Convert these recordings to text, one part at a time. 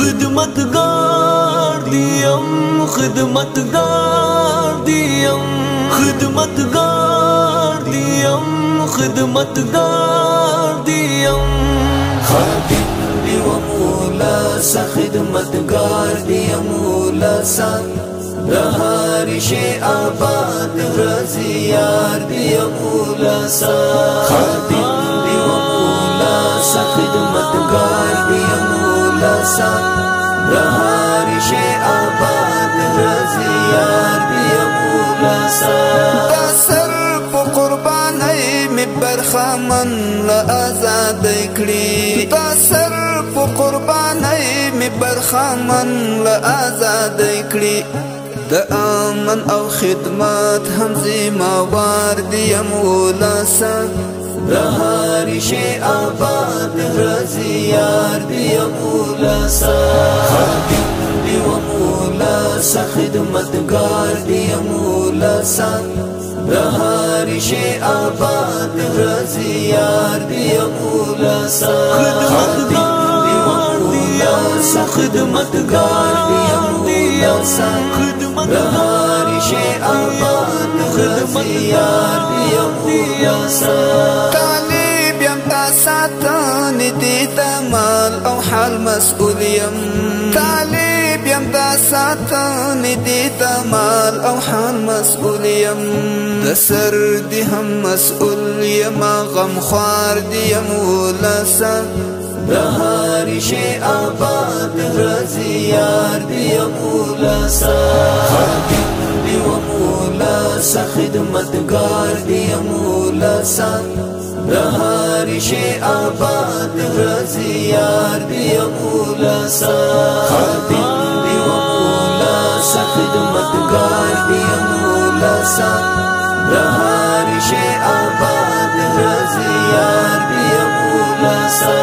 خدمتگار دیم خدمتگار دیم خدمتگار دیم خدمتگار دیم خادم دی و مولا سا خدمتگار دیم مولا سا دهار شی آباد رضی یار دیم مولا سا خادم دی و مولا سا خدمتگار دیم مولا سا دهار شی آباد رضی یار دیم مولا سا سر په قربانۍ می برخمن له آزاد کړي تا سر په قربانۍ می برخمن له آزاد کړي د امن او خدمت هم ذمہوار دی مولا سا دهار شی آباد رضی یار دی مولا سا خادم دی و مولا سا خدمتگار دی مولا سا دهار شی آباد رضی یار دی مولا سا خادم دی و مولا سا خدمتگار دی مولا سا دهار شی آباد رضی یار دی مولا سا طالب یم تا ساتن دی مال او حال مسئول یم طالب یم تا ساتن دی مال او حال مسئول یم د سر دی هم مسئول یم غم خوار دی مولا سا دهار شی آباد رضی یار دی مولا سا خادم دی و مولا سا خدمتگار دی مولا سا دهار شی آباد رضی یار دی مولا سا خادم دی و مولا سا خدمتگار دی مولا سا دهار شی آباد رضی یار دی مولا سا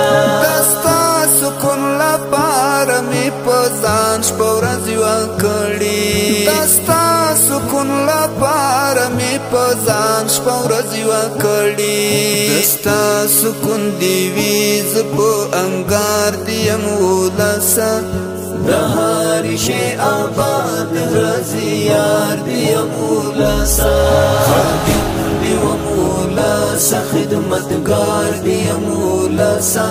دستا سکون لپاره می پزان شپورز وکړي دستا سکون لپاره می پزان شپورز وکړي دستا سکون دی ویز په انګار دی مولا سا دهار شی آباد رضی یار دی مولا سا خادم دی و مولا سا خدمتگار دی مولا سا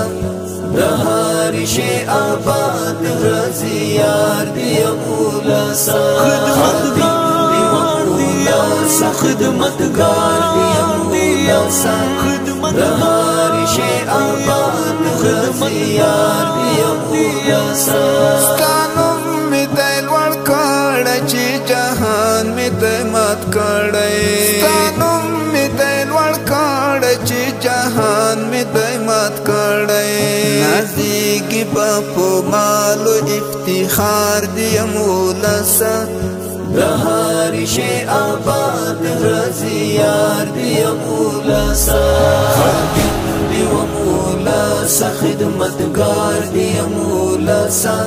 دهار شی آباد رضی یار دی مولا سا خادم دی و مولا سا خدمتگار دی مولا سا دهار شی آباد رضی یار دی مولا سا ستانم می دل ور کړه چې جهان می د مات کړه ستانم می دل ور کړه چې جهان می د مات کړه نازیږي په مالو افتخار دی مولا سا دهار شی آباد رضی یار دی مولا سا خادم دی و مولا سا خدمتگار دی مولا سا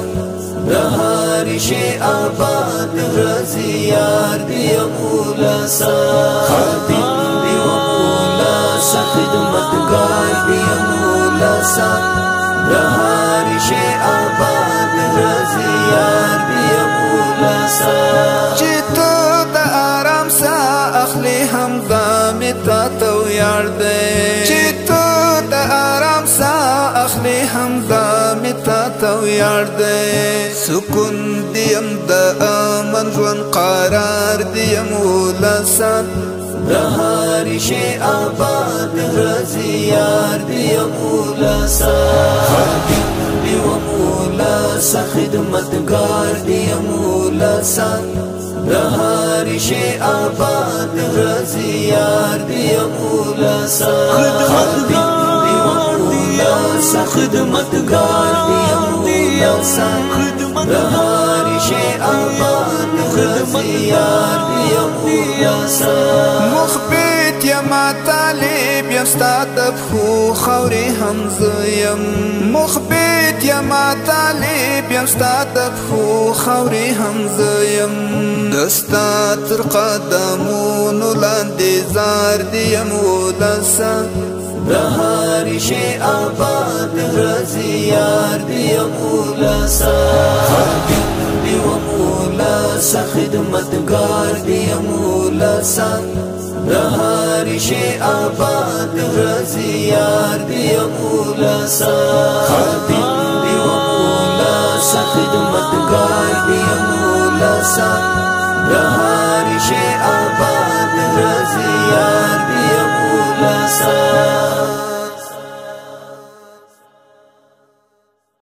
دهار شی آباد رضی یار دی مولا سا خادم دی و مولا سا خدمتگار دی مولا سا دهار شی آباد رضی یار دی مولا سا چې ته د آرام سا اخلي هم دام تا تو یار دی چې ته د آرام سا اخلي هم دام تا تو یار دی سکون دیم د امن ژوند قرار دی مولا سا دهار شی آباد رضی یار دی مولا سا خادم دی و مولا سا خدمتگار دی مولا سا دهار شی آباد رضی یار دی مولا سا خادم دی و مولا سا خدمتگار دی مولا سا دهار شی آباد رضی یار دی مولا سا مخبت یما طالب یم ستا د پښو خاورې هم زه یم مخبت یما طالب یم ستا د پښو خاورې هم زه یم دستا تر قدمونو لاندې زار دی یم مولا سا د هر شي آباد رضی یار دی مولا سا خادم دی و مولا سا خدمتگار دی مولا سا د هر شي آباد رضی یار دی مولا سا خادم دی و مولا سا خدمتگار دی مولا سا د هر شي آباد